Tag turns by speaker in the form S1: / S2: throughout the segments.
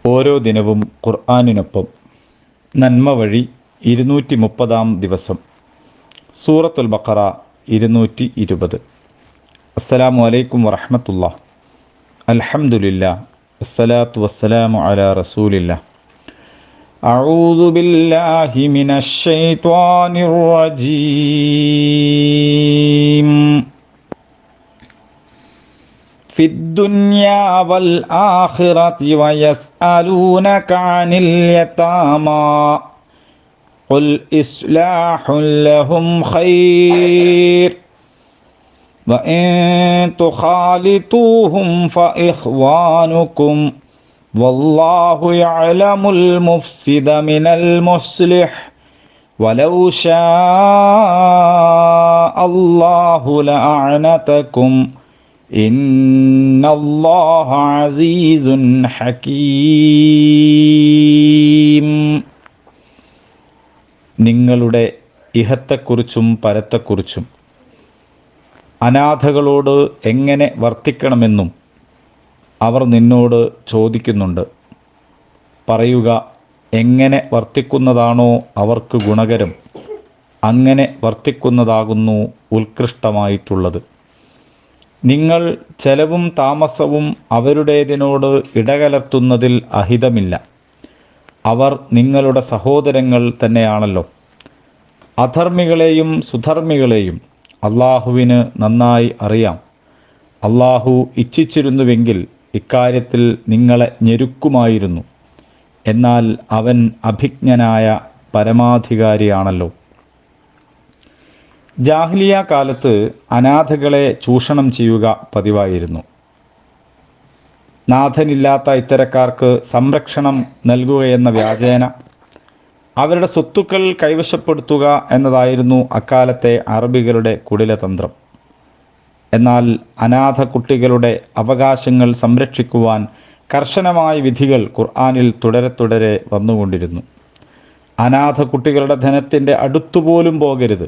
S1: ഓരോ ദിനവും ഖുർആനിനൊപ്പം നന്മ വഴി 230-ാം ദിവസം. സൂറത്തുൽ ബഖറ 220. അസ്സലാമു അലൈക്കും വറഹ്മത്തുള്ളാഹി. അൽഹംദുലില്ലാഹ് വസ്സലാത്തു വസ്സലാമു അലാ റസൂലില്ലാഹ്. അഊദു ബില്ലാഹി മിനശ് ശൈത്വാനിർ റജീം. في الدنيا والآخرة ويسألونك عن اليتامى قل إصلاح لهم خير وإن تخالطوهم فإخوانكم والله يعلم المفسد من المصلح ولو شاء الله لأعنتكم ഇന്നല്ലാഹ അസീസുൻ ഹകീം. നിങ്ങളുടെ ഇഹത്തെക്കുറിച്ചും പരത്തെക്കുറിച്ചും അനാഥകളോട് എങ്ങനെ വർത്തിക്കണമെന്നും അവർ നിന്നോട് ചോദിക്കുന്നുണ്ട്. പറയുക, എങ്ങനെ വർത്തിക്കുന്നതാണോ അവർക്ക് ഗുണകരം, അങ്ങനെ വർത്തിക്കുന്നതാകുന്നു ഉത്കൃഷ്ടമായിട്ടുള്ളത്. നിങ്ങൾ ചെലവും താമസവും അവരുടേതിനോട് ഇടകലർത്തുന്നതിൽ അഹിതമില്ല. അവർ നിങ്ങളുടെ സഹോദരങ്ങൾ തന്നെയാണല്ലോ. അധർമ്മികളെയും സുധർമ്മികളെയും അള്ളാഹുവിന് നന്നായി അറിയാം. അള്ളാഹു ഇച്ഛിച്ചിരുന്നുവെങ്കിൽ ഇക്കാര്യത്തിൽ നിങ്ങളെ ഞെരുക്കുമായിരുന്നു. എന്നാൽ അവൻ അഭിജ്ഞനായ പരമാധികാരിയാണല്ലോ. ജാഹിലിയ കാലത്ത് അനാഥകളെ ചൂഷണം ചെയ്യുക പതിവായിരുന്നു. നാഥനില്ലാത്ത ഇത്തരക്കാർക്ക് സംരക്ഷണം നൽകുകയെന്ന വ്യാജേന അവരുടെ സ്വത്തുക്കൾ കൈവശപ്പെടുത്തുക എന്നതായിരുന്നു അക്കാലത്തെ അറബികളുടെ കുടിലതന്ത്രം. എന്നാൽ അനാഥ കുട്ടികളുടെ അവകാശങ്ങൾ സംരക്ഷിക്കുവാൻ കർശനമായ വിധികൾ ഖുർആനിൽ തുടരെ വന്നുകൊണ്ടിരുന്നു. അനാഥ കുട്ടികളുടെ ധനത്തിൻ്റെ അടുത്തുപോലും പോകരുത്.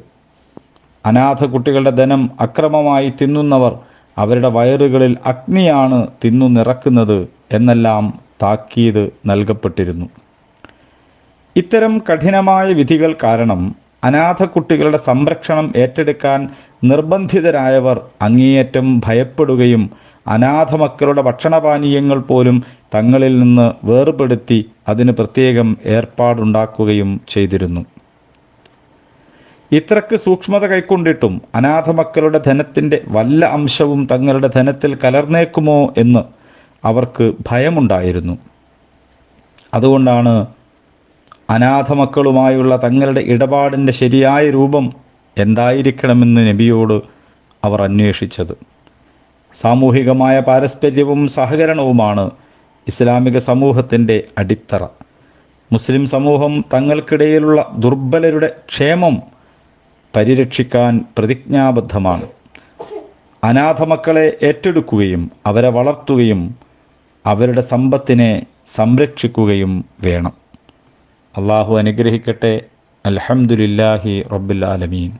S1: അനാഥ കുട്ടികളുടെ ധനം അക്രമമായി തിന്നുന്നവർ അവരുടെ വയറുകളിൽ അഗ്നിയാണ് തിന്നുനിറക്കുന്നത് എന്നെല്ലാം താക്കീത് നൽകപ്പെട്ടിരുന്നു. ഇത്തരം കഠിനമായ വിധികൾ കാരണം അനാഥ കുട്ടികളുടെ സംരക്ഷണം ഏറ്റെടുക്കാൻ നിർബന്ധിതരായവർ അങ്ങേയറ്റം ഭയപ്പെടുകയും അനാഥ മക്കളുടെ ഭക്ഷണപാനീയങ്ങൾ പോലും തങ്ങളിൽ നിന്ന് വേർപെടുത്തി അതിന് പ്രത്യേകം ഏർപ്പാടുണ്ടാക്കുകയും ചെയ്തിരുന്നു. ഇത്രയ്ക്ക് സൂക്ഷ്മത കൈക്കൊണ്ടിട്ടും അനാഥ മക്കളുടെ ധനത്തിൻ്റെ വല്ല അംശവും തങ്ങളുടെ ധനത്തിൽ കലർന്നേക്കുമോ എന്ന് അവർക്ക് ഭയമുണ്ടായിരുന്നു. അതുകൊണ്ടാണ് അനാഥ മക്കളുമായുള്ള തങ്ങളുടെ ഇടപാടിൻ്റെ ശരിയായ രൂപം എന്തായിരിക്കണമെന്ന് നബിയോട് അവർ അന്വേഷിച്ചത്. സാമൂഹികമായ പാരസ്പര്യവും സഹകരണവുമാണ് ഇസ്ലാമിക സമൂഹത്തിൻ്റെ അടിത്തറ. മുസ്ലിം സമൂഹം തങ്ങൾക്കിടയിലുള്ള ദുർബലരുടെ ക്ഷേമം പരിരക്ഷിക്കാൻ പ്രതിജ്ഞാബദ്ധമാണ്. അനാഥ മക്കളെ ഏറ്റെടുക്കുകയും അവരെ വളർത്തുകയും അവരുടെ സമ്പത്തിനെ സംരക്ഷിക്കുകയും വേണം. അള്ളാഹു അനുഗ്രഹിക്കട്ടെ. അൽഹംദുലില്ലാഹി റബ്ബിൽ ആലമീൻ.